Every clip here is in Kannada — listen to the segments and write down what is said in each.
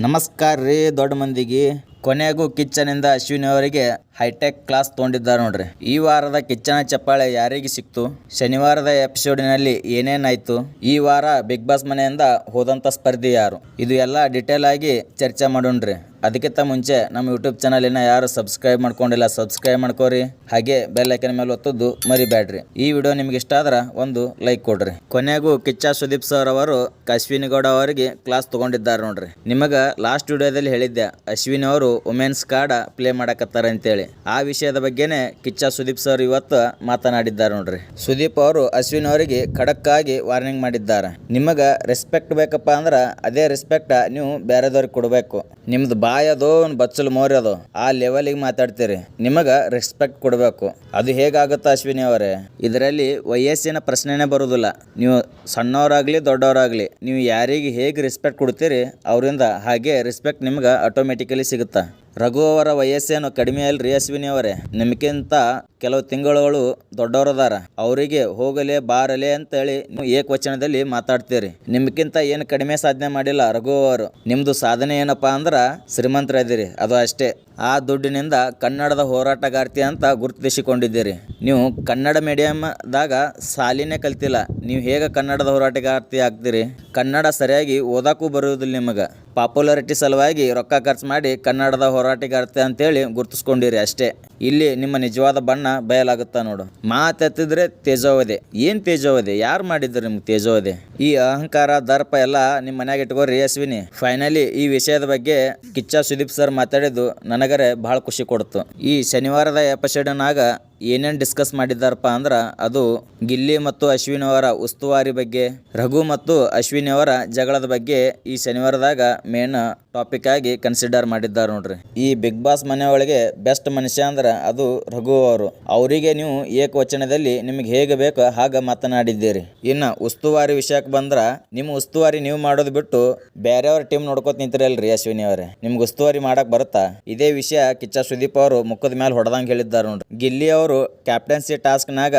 ನಮಸ್ಕಾರ ರೀ ದೊಡ್ಡ ಮಂದಿಗೆ. ಕೊನೆಗೂ ಕಿಚ್ಚನಿಂದ ಅಶ್ವಿನಿ ಅವರಿಗೆ ಹೈಟೆಕ್ ಕ್ಲಾಸ್ ತೊಗೊಂಡಿದ್ದಾರೆ ನೋಡ್ರಿ. ಈ ವಾರದ ಕಿಚ್ಚನ ಚಪ್ಪಾಳೆ ಯಾರಿಗೆ ಸಿಕ್ತು, ಶನಿವಾರದ ಎಪಿಸೋಡಿನಲ್ಲಿ ಏನೇನಾಯ್ತು, ಈ ವಾರ ಬಿಗ್ ಬಾಸ್ ಮನೆಯಿಂದ ಹೋದಂಥ ಸ್ಪರ್ಧಿ ಯಾರು, ಇದು ಎಲ್ಲ ಡೀಟೇಲ್ ಆಗಿ ಚರ್ಚೆ ಮಾಡೋಣ್ರಿ. ಅದಕ್ಕಿಂತ ಮುಂಚೆ ನಮ್ಮ ಯೂಟ್ಯೂಬ್ ಚಾನಲಿನ ಯಾರು ಸಬ್ಸ್ಕ್ರೈಬ್ ಮಾಡ್ಕೊಂಡಿಲ್ಲ ಸಬ್ಸ್ಕ್ರೈಬ್ ಮಾಡ್ಕೋರಿ, ಹಾಗೆ ಬೆಲ್ ಐಕನ್ ಮೇಲೆ ಒತ್ತದ್ದು ಮರಿಬೇಡ್ರಿ. ಈ ವಿಡಿಯೋ ನಿಮ್ಗೆ ಇಷ್ಟ ಆದ್ರೆ ಒಂದು ಲೈಕ್ ಕೊಡ್ರಿ. ಕೊನೆಗೂ ಕಿಚ್ಚ ಸುದೀಪ್ ಸರ್ ಅವರು ಅಶ್ವಿನಿ ಗೌಡ ಅವರಿಗೆ ಕ್ಲಾಸ್ ತಗೊಂಡಿದ್ದಾರೆ ನೋಡ್ರಿ. ನಿಮಗ ಲಾಸ್ಟ್ ವಿಡಿಯೋದಲ್ಲಿ ಹೇಳಿದ್ದೆ ಅಶ್ವಿನಿ ಅವರು ವುಮೆನ್ಸ್ ಕಾರ್ಡ್ ಪ್ಲೇ ಮಾಡಕತ್ತಾರ ಅಂತೇಳಿ. ಆ ವಿಷಯದ ಬಗ್ಗೆನೆ ಕಿಚ್ಚ ಸುದೀಪ್ ಸರ್ ಇವತ್ತು ಮಾತನಾಡಿದ್ದಾರೆ ನೋಡ್ರಿ. ಸುದೀಪ್ ಅವರು ಅಶ್ವಿನಿ ಅವರಿಗೆ ಖಡಕ್ ಆಗಿ ವಾರ್ನಿಂಗ್ ಮಾಡಿದ್ದಾರೆ. ನಿಮಗ ರೆಸ್ಪೆಕ್ಟ್ ಬೇಕಪ್ಪ ಅಂದ್ರ ಅದೇ ರೆಸ್ಪೆಕ್ಟ್ ನೀವು ಬೇರೆದವ್ರಿಗೆ ಕೊಡಬೇಕು. ನಿಮ್ದು ಬಾಯದು ಬಚ್ಚಲು ಮೋರ್ಯದು ಆ ಲೆವೆಲಿಗೆ ಮಾತಾಡ್ತೀರಿ, ನಿಮಗ ರೆಸ್ಪೆಕ್ಟ್ ಕೊಡಬೇಕು. ಅದು ಹೇಗಾಗುತ್ತ ಅಶ್ವಿನಿ ಅವರೇ, ಇದರಲ್ಲಿ ವಯಸ್ಸಿನ ಪ್ರಶ್ನೆನೇ ಬರುವುದಿಲ್ಲ. ನೀವು ಸಣ್ಣವರಾಗ್ಲಿ ದೊಡ್ಡವರಾಗ್ಲಿ ನೀವು ಯಾರಿಗೆ ಹೇಗೆ ರೆಸ್ಪೆಕ್ಟ್ ಕೊಡ್ತೀರಿ ಅವರಿಂದ ಹಾಗೆ ರೆಸ್ಪೆಕ್ಟ್ ನಿಮ್ಗೆ ಆಟೋಮೆಟಿಕಲಿ ಸಿಗುತ್ತಾ. ರಘು ಅವರ ವಯಸ್ಸೇನು ಕಡಿಮೆ ಅಲ್ರಿ ಅಶ್ವಿನಿ ಅವರೇ, ನಿಮ್ಗಿಂತ ಕೆಲವು ತಿಂಗಳುಗಳು ದೊಡ್ಡವರದಾರ. ಅವರಿಗೆ ಹೋಗಲೇ ಬಾರಲೆ ಅಂತೇಳಿ ನೀವು ಏಕವಚನದಲ್ಲಿ ಮಾತಾಡ್ತೀರಿ. ನಿಮ್ಗಿಂತ ಏನು ಕಡಿಮೆ ಸಾಧನೆ ಮಾಡಿಲ್ಲ ರಘು ಅವರು. ನಿಮ್ದು ಸಾಧನೆ ಏನಪ್ಪಾ ಅಂದ್ರ ಶ್ರೀಮಂತರದಿರಿ, ಅದು ಅಷ್ಟೇ. ಆ ದುಡ್ಡಿನಿಂದ ಕನ್ನಡದ ಹೋರಾಟಗಾರ್ತಿ ಅಂತ ಗುರುತಿಸಿಕೊಂಡಿದ್ದೀರಿ. ನೀವು ಕನ್ನಡ ಮೀಡಿಯಮ್ದಾಗ ಸಾಲಿನೇ ಕಲ್ತಿಲ್ಲ, ನೀವು ಹೇಗೆ ಕನ್ನಡದ ಹೋರಾಟಗಾರ್ತಿ ಆಗ್ತೀರಿ? ಕನ್ನಡ ಸರಿಯಾಗಿ ಓದಕ್ಕೂ ಬರುವುದಿಲ್ಲ ನಿಮಗೆ. ಪಾಪ್ಯುಲಾರಿಟಿ ಸಲುವಾಗಿ ರೊಕ್ಕ ಖರ್ಚು ಮಾಡಿ ಕನ್ನಡದ ಹೋರಾಟಗಾರ್ತಿ ಅಂತೇಳಿ ಗುರುತಿಸ್ಕೊಂಡಿರಿ ಅಷ್ಟೇ. ಇಲ್ಲಿ ನಿಮ್ಮ ನಿಜವಾದ ಬಣ್ಣ ಬಯಲಾಗುತ್ತಾ ನೋಡು. ಮಾತೆತ್ತಿದ್ರೆ ತೇಜೋವಧೆ. ಏನು ತೇಜೋವಧೆ? ಯಾರು ಮಾಡಿದ್ರು ನಿಮ್ಗೆ ತೇಜೋವಧೆ? ಈ ಅಹಂಕಾರ ದರ್ಪ ಎಲ್ಲ ನಿಮ್ಮ ಮನ್ಯಾಗ ಇಟ್ಕೋರಿ ಅಶ್ವಿನಿ. ಫೈನಲಿ ಈ ವಿಷಯದ ಬಗ್ಗೆ ಕಿಚ್ಚ ಸುದೀಪ್ ಸರ್ ಮಾತಾಡಿದ್ದು ನನಗರೆ ಭಾಳ ಖುಷಿ ಕೊಡ್ತು. ಈ ಶನಿವಾರದ ಎಪಿಸೋಡ್ನಾಗ ಏನೇನು ಡಿಸ್ಕಸ್ ಮಾಡಿದ್ದಾರಪ್ಪ ಅಂದ್ರೆ ಅದು ಗಿಲ್ಲಿ ಮತ್ತು ಅಶ್ವಿನಿ ಅವರ ಉಸ್ತುವಾರಿ ಬಗ್ಗೆ, ರಘು ಮತ್ತು ಅಶ್ವಿನಿ ಅವರ ಜಗಳದ ಬಗ್ಗೆ ಈ ಶನಿವಾರದಾಗ ಮೇನ್ ಟಾಪಿಕ್ ಆಗಿ ಕನ್ಸಿಡರ್ ಮಾಡಿದ್ದಾರೆ ನೋಡ್ರಿ. ಈ ಬಿಗ್ ಬಾಸ್ ಮನೆ ಒಳಗೆ ಬೆಸ್ಟ್ ಮನುಷ್ಯ ಅಂದ್ರೆ ಅದು ರಘು ಅವರು. ಅವರಿಗೆ ನೀವು ಏಕವಚನದಲ್ಲಿ ನಿಮ್ಗೆ ಹೇಗೆ ಬೇಕು ಹಾಗೆ ಮಾತನಾಡಿದ್ದೀರಿ. ಇನ್ನು ಉಸ್ತುವಾರಿ ವಿಷಯಕ್ಕೆ ಬಂದ್ರೆ ನಿಮ್ಮ ಉಸ್ತುವಾರಿ ನೀವು ಮಾಡೋದು ಬಿಟ್ಟು ಬೇರೆಯವ್ರ ಟೀಮ್ ನೋಡ್ಕೋತ ನಿಂತಿರಲ್ರಿ ಅಶ್ವಿನಿ ಅವರೇ, ನಿಮ್ಗೆ ಉಸ್ತುವಾರಿ ಮಾಡಕ್ ಬರುತ್ತಾ? ಇದೇ ವಿಷಯ ಕಿಚ್ಚ ಸುದೀಪ್ ಅವರು ಮುಖದ ಮೇಲೆ ಹೊಡೆದಂಗೆ ಹೇಳಿದ್ದಾರೆ ನೋಡ್ರಿ. ಗಿಲ್ಲಿ ಅವರು ಕ್ಯಾಪ್ಟನ್ಸಿ ಟಾಸ್ಕ್ನಾಗ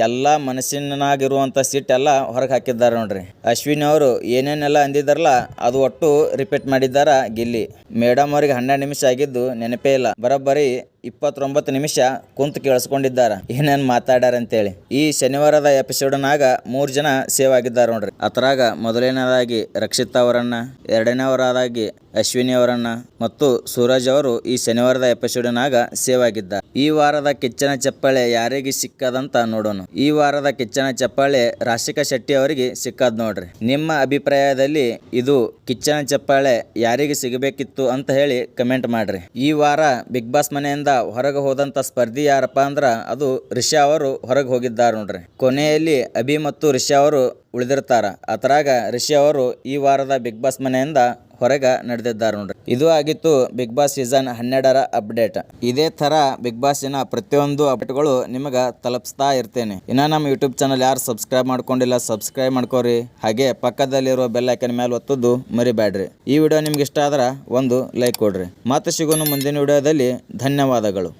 ಎಲ್ಲ ಮನಸ್ಸಿನಾಗಿರುವಂಥ ಸಿಟ್ ಎಲ್ಲ ಹೊರಗೆ ಹಾಕಿದ್ದಾರೆ ನೋಡ್ರಿ. ಅಶ್ವಿನಿ ಅವರು ಏನೇನೆಲ್ಲ ಅಂದಿದ್ದಾರಲ್ಲ ಅದು ಒಟ್ಟು ರಿಪೀಟ್ ಮಾಡಿದ್ದಾರ ಗಿಲ್ಲಿ. ಮೇಡಮ್ ಅವ್ರಿಗೆ 12 ನಿಮಿಷ ಆಗಿದ್ದು ನೆನಪೇ ಇಲ್ಲ, ಬರೋಬ್ಬರಿ 29 ನಿಮಿಷ ಕುಂತು ಕೇಳಿಸ್ಕೊಂಡಿದ್ದಾರೆ ಏನೇನು ಮಾತಾಡ್ಯಾರ ಅಂತೇಳಿ. ಈ ಶನಿವಾರದ ಎಪಿಸೋಡ್ನಾಗ 3 ಜನ ಸೇವ್ ಆಗಿದ್ದಾರೆ ನೋಡ್ರಿ. ಅದ್ರಾಗ ಮೊದಲನೇದಾಗಿ ರಕ್ಷಿತಾ ಅವರನ್ನ, ಎರಡನೇವರಾದಾಗಿ ಅಶ್ವಿನಿ ಅವರನ್ನ ಮತ್ತು ಸೂರಜ್ ಅವರು ಈ ಶನಿವಾರದ ಎಪಿಸೋಡ್ನಾಗ ಸೇವ್ ಆಗಿದ್ದಾರೆ. ಈ ವಾರದ ಕಿಚ್ಚನ ಚಪ್ಪಾಳೆ ಯಾರಿಗೆ ಸಿಕ್ಕದಂತ ನೋಡೋಣ. ಈ ವಾರದ ಕಿಚ್ಚನ ಚಪ್ಪಾಳೆ ರಾಶಿಕಾ ಶೆಟ್ಟಿ ಅವರಿಗೆ ಸಿಕ್ಕದ್ ನೋಡ್ರಿ. ನಿಮ್ಮ ಅಭಿಪ್ರಾಯದಲ್ಲಿ ಇದು ಕಿಚ್ಚನ ಚಪ್ಪಾಳೆ ಯಾರಿಗೆ ಸಿಗಬೇಕಿತ್ತು ಅಂತ ಹೇಳಿ ಕಮೆಂಟ್ ಮಾಡ್ರಿ. ಈ ವಾರ ಬಿಗ್ ಬಾಸ್ ಮನೆಯಿಂದ ಹೊರಗೆ ಹೋದಂತ ಸ್ಪರ್ಧಿ ಯಾರಪ್ಪ ಅಂದ್ರ ಅದು ರಿಷಾ ಅವರು ಹೊರಗೆ ಹೋಗಿದ್ದಾರೆ ನೋಡ್ರಿ. ಕೊನೆಯಲ್ಲಿ ಅಭಿ ಮತ್ತು ರಿಷಾ ಅವರು ಉಳಿದಿರ್ತಾರ. ಅದ್ರಾಗ ರಿಷಾ ಅವರು ಈ ವಾರದ ಬಿಗ್ ಬಾಸ್ ಮನೆಯಿಂದ ಹೊರಗೆ ನಡೆದಿದ್ದಾರೆ ನೋಡ್ರಿ. ಇದು ಆಗಿತ್ತು ಬಿಗ್ ಬಾಸ್ ಸೀಸನ್ 12ರ ಅಪ್ಡೇಟ್. ಇದೇ ತರ ಬಿಗ್ ಬಾಸ್ನ ಪ್ರತಿಯೊಂದು ಅಪ್ಡೇಟ್ಗಳು ನಿಮಗೆ ತಲುಪಿಸ್ತಾ ಇರ್ತೇನೆ. ಇನ್ನು ನಮ್ಮ ಯೂಟ್ಯೂಬ್ ಚಾನಲ್ ಯಾರು ಸಬ್ಸ್ಕ್ರೈಬ್ ಮಾಡ್ಕೊಂಡಿಲ್ಲ ಸಬ್ಸ್ಕ್ರೈಬ್ ಮಾಡ್ಕೋರಿ, ಹಾಗೆ ಪಕ್ಕದಲ್ಲಿರೋ ಬೆಲ್ ಐಕನ್ ಮೇಲೆ ಒತ್ತದ್ದು ಮರಿಬೇಡ್ರಿ. ಈ ವಿಡಿಯೋ ನಿಮ್ಗೆ ಇಷ್ಟ ಆದ್ರೆ ಒಂದು ಲೈಕ್ ಕೊಡ್ರಿ. ಮತ್ತೆ ಸಿಗೋಣ ಮುಂದಿನ ವಿಡಿಯೋದಲ್ಲಿ. ಧನ್ಯವಾದಗಳು.